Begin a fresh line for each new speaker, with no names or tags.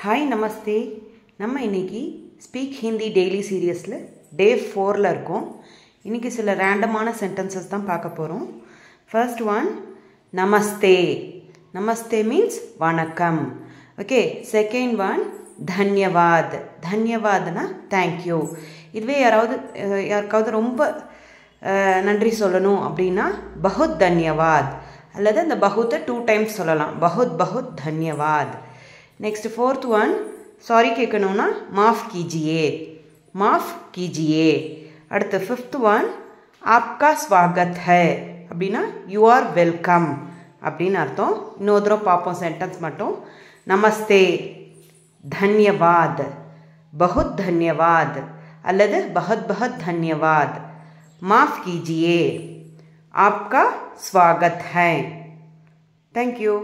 हाय नमस्ते நம்ம இன்னைக்கு speak Hindi daily சீரியஸ்ல டே 4ல இருக்கோம். இன்னைக்கு சில ரேண்டமான சென்டென்சஸ் தான் பார்க்க போறோம். First one namaste. Namaste means வணக்கம். Okay, second one dhanyavad. தன்யவாத்னா thank you. இதுவே யாருக்காவது ரொம்ப நன்றி சொல்லணும் அப்படின்னா बहुत धन्यवाद அல்லது அந்த बहुத்தை 2 டைம்ஸ் சொல்லலாம். बहुत बहुत धन्यवाद. नेक्स्ट फोर्थ वन सॉरी केकणुना माफ़ कीजिए. माफ़ कीजिए. அடுத்து फिफ्थ वन आपका स्वागत है அப்படினா you are welcome அப்படின அர்த்தம். இன்னொரு தடவை பாப்போம் சென்டென்ஸ் மட்டும். நமஸ்தே, धन्यवाद, बहुत धन्यवाद அல்லது बहुत बहुत धन्यवाद. माफ़ कीजिए, आपका स्वागत है. Thank you.